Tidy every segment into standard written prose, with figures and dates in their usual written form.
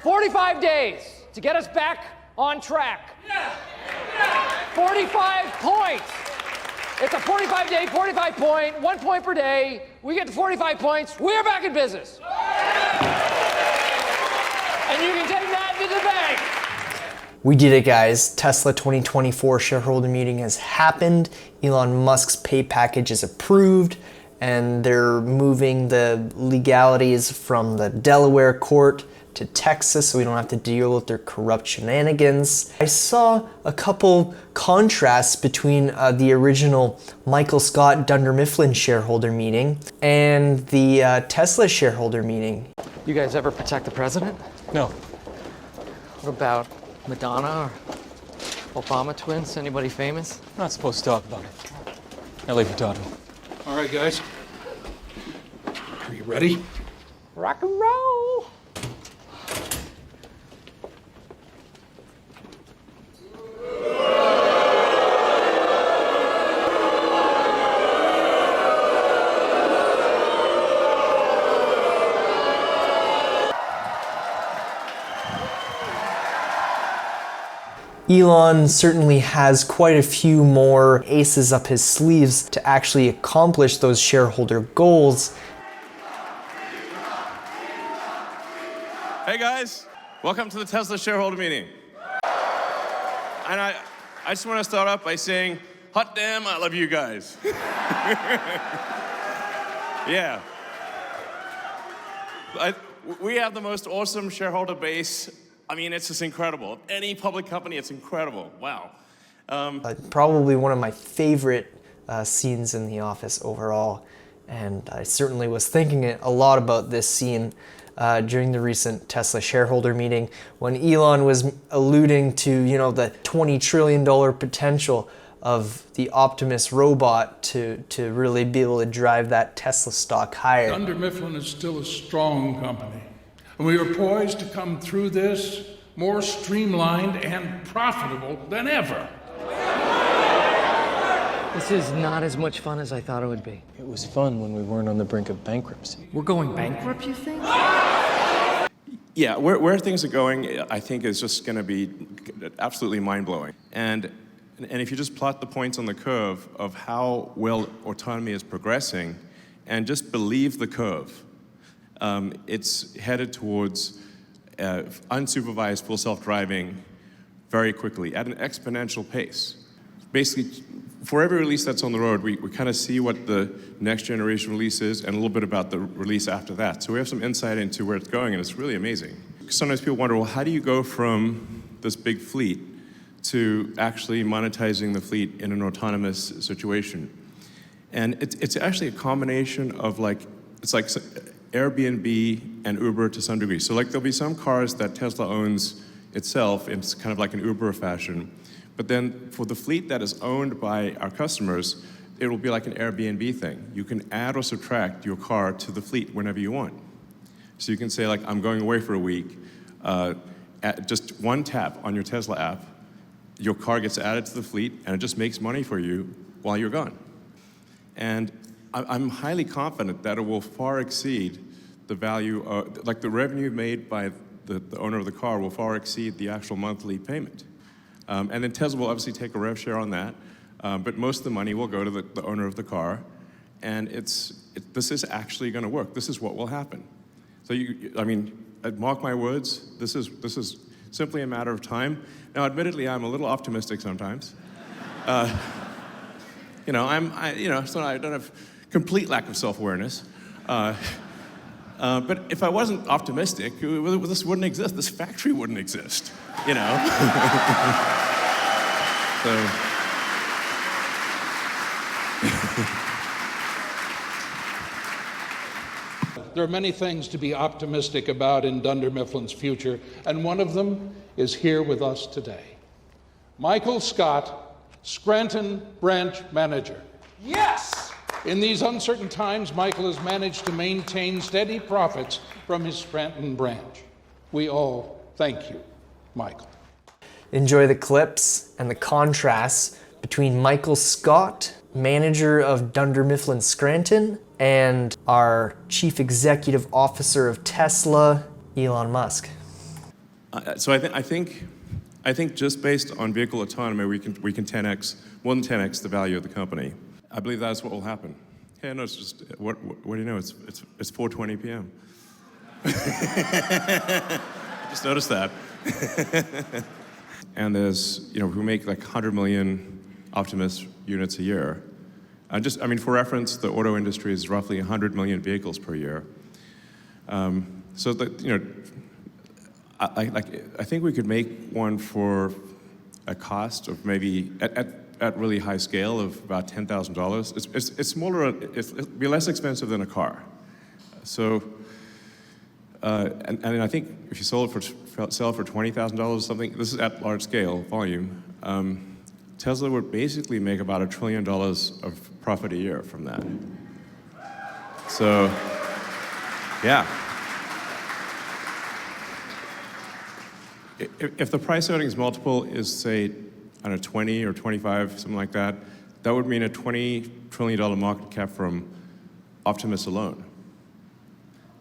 45 days to get us back on track. 45 points. It's a 45-day, 45-point, 1 point per day. We get to 45 points. We are back in business. And you can take that to the bank. We did it, guys. Tesla 2024 shareholder meeting has happened. Elon Musk's pay package is approved, and they're moving the legalities from the Delaware court to Texas so we don't have to deal with their corrupt shenanigans. I saw a couple contrasts between the original Michael Scott Dunder Mifflin shareholder meeting and the Tesla shareholder meeting. You guys ever protect the president? No. What about Madonna or Obama twins? Anybody famous? I'm not supposed to talk about it. I'll leave it to Todd. All right, guys. Are you ready? Rock and roll. Elon certainly has quite a few more aces up his sleeves to actually accomplish those shareholder goals. Hey guys, welcome to the Tesla shareholder meeting. And I just want to start off by saying, hot damn, I love you guys. Yeah. We have the most awesome shareholder base. I mean, it's just incredible. Any public company, it's incredible. Wow. Probably one of my favorite scenes in The Office overall. And I certainly was thinking a lot about this scene during the recent Tesla shareholder meeting when Elon was alluding to, you know, the $20 trillion potential of the Optimus robot to really be able to drive that Tesla stock higher. Dunder Mifflin is still a strong company, and we are poised to come through this more streamlined and profitable than ever. This is not as much fun as I thought it would be. It was fun when we weren't on the brink of bankruptcy. We're going bankrupt, you think? Yeah, where things are going, I think, is just going to be absolutely mind-blowing. And if you just plot the points on the curve of how well autonomy is progressing and just believe the curve, it's headed towards unsupervised full self-driving very quickly at an exponential pace. Basically, for every release that's on the road, we kind of see what the next generation release is and a little bit about the release after that. So we have some insight into where it's going, and it's really amazing. Sometimes people wonder, well, how do you go from this big fleet to actually monetizing the fleet in an autonomous situation? And it's actually a combination of it's like Airbnb and Uber to some degree. So there'll be some cars that Tesla owns itself, it's kind of like an Uber fashion. But then for the fleet that is owned by our customers, it will be like an Airbnb thing. You can add or subtract your car to the fleet whenever you want. So you can say, I'm going away for a week. At just one tap on your Tesla app, your car gets added to the fleet, and it just makes money for you while you're gone. And I'm highly confident that it will far exceed the value, the revenue made by the owner of the car will far exceed the actual monthly payment. And then Tesla will obviously take a rev share on that, but most of the money will go to the owner of the car, and this is actually going to work. This is what will happen. So mark my words. This is simply a matter of time. Now, admittedly, I'm a little optimistic sometimes. So I don't have complete lack of self-awareness. But if I wasn't optimistic, this wouldn't exist. This factory wouldn't exist, So. There are many things to be optimistic about in Dunder Mifflin's future, and one of them is here with us today. Michael Scott, Scranton Branch Manager. Yes! In these uncertain times, Michael has managed to maintain steady profits from his Scranton branch. We all thank you, Michael. Enjoy the clips and the contrasts between Michael Scott, manager of Dunder Mifflin Scranton, and our Chief Executive Officer of Tesla, Elon Musk. So I think just based on vehicle autonomy, we can 10x, more than 10x the value of the company. I believe that's what will happen. Yeah, no, it's just what do you know? It's 4:20 p.m. I just noticed that. And there's, you know, we make like 100 million Optimus units a year. I mean, for reference, the auto industry is roughly 100 million vehicles per year. So that, you know, I think we could make one for a cost of maybe at really high scale of about $10,000. It's smaller. It'll be less expensive than a car. So, and I think if you sell for $20,000 or something, this is at large scale volume. Tesla would basically make about $1 trillion of profit a year from that. So, yeah. If the price earnings multiple is, say, I don't know, 20 or 25, something like that, that would mean a $20 trillion market cap from Optimus alone.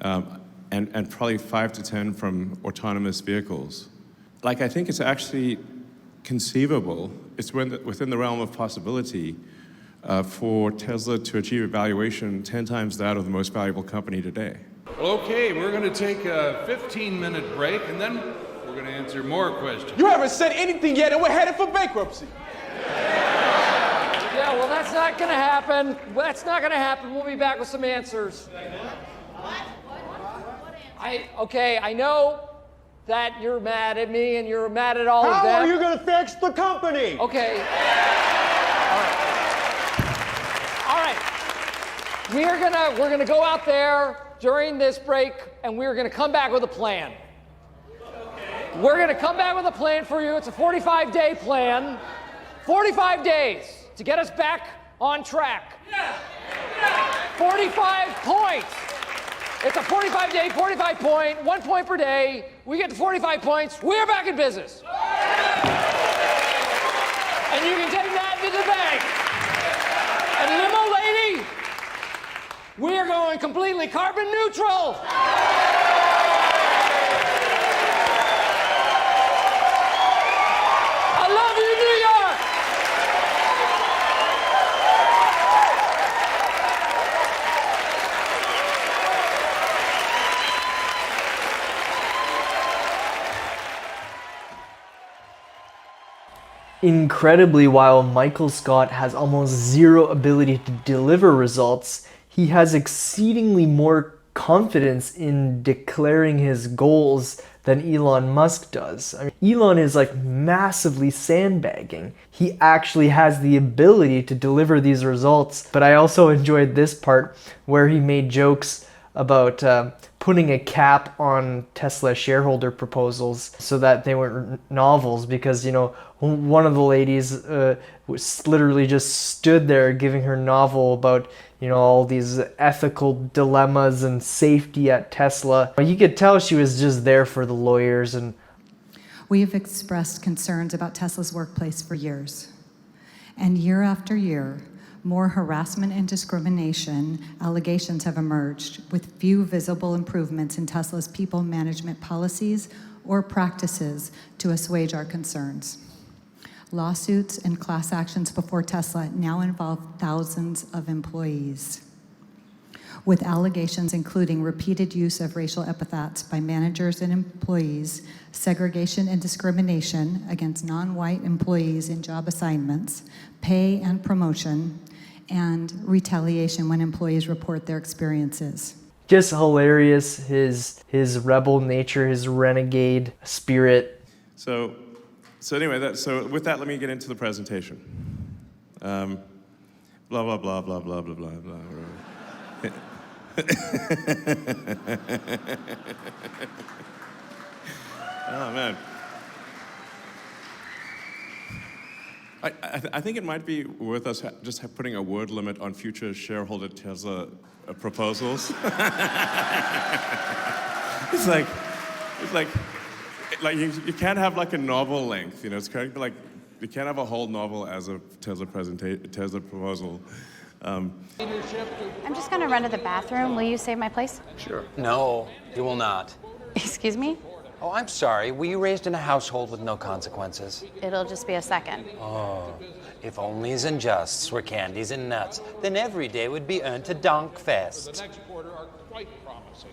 And probably 5 to 10 from autonomous vehicles. Like, I think it's actually conceivable, it's within the realm of possibility for Tesla to achieve a valuation 10 times that of the most valuable company today. Well, okay, we're going to take a 15-minute break, and then we're going to answer more questions. You haven't said anything yet, and we're headed for bankruptcy. Yeah, well, that's not going to happen. That's not going to happen. We'll be back with some answers. Okay, I know that you're mad at me and you're mad at all of them. How are you going to fix the company? Okay. All right. We're gonna go out there during this break, and we're gonna come back with a plan. Okay. We're gonna come back with a plan for you. It's a 45-day plan. 45 days to get us back on track. 45 points. It's a 45-day, 45 point, 1 point per day. We get to 45 points. We're back in business. And you can take that to the bank. And limo lady, we are going completely carbon neutral. I love you, New York. Incredibly, while Michael Scott has almost zero ability to deliver results, he has exceedingly more confidence in declaring his goals than Elon Musk does. I mean, Elon is like massively sandbagging. He actually has the ability to deliver these results, but I also enjoyed this part where he made jokes about putting a cap on Tesla shareholder proposals so that they weren't novels, because, you know, one of the ladies was literally just stood there giving her novel about, you know, all these ethical dilemmas and safety at Tesla. You could tell she was just there for the lawyers. And we have expressed concerns about Tesla's workplace for years. And year after year, more harassment and discrimination allegations have emerged, with few visible improvements in Tesla's people management policies or practices to assuage our concerns. Lawsuits and class actions before Tesla now involve thousands of employees, with allegations including repeated use of racial epithets by managers and employees, segregation and discrimination against non-white employees in job assignments, pay and promotion, and retaliation when employees report their experiences. just hilarious, his rebel nature, his renegade spirit. So anyway, so with that, let me get into the presentation. Blah, blah, blah, blah, blah, blah, blah, blah. Oh, man. I think it might be worth us just putting a word limit on future shareholder Tesla proposals. It's like you can't have like a novel length, you know. It's kind of like you can't have a whole novel as a Tesla proposal. I'm just gonna run to the bathroom. Will you save my place? Sure. No, you will not. Excuse me? Oh, I'm sorry. Were you raised in a household with no consequences? It'll just be a second. Oh, if onlys and justs were candies and nuts, then every day would be earned to Donk The Fest. next quarter are quite promising.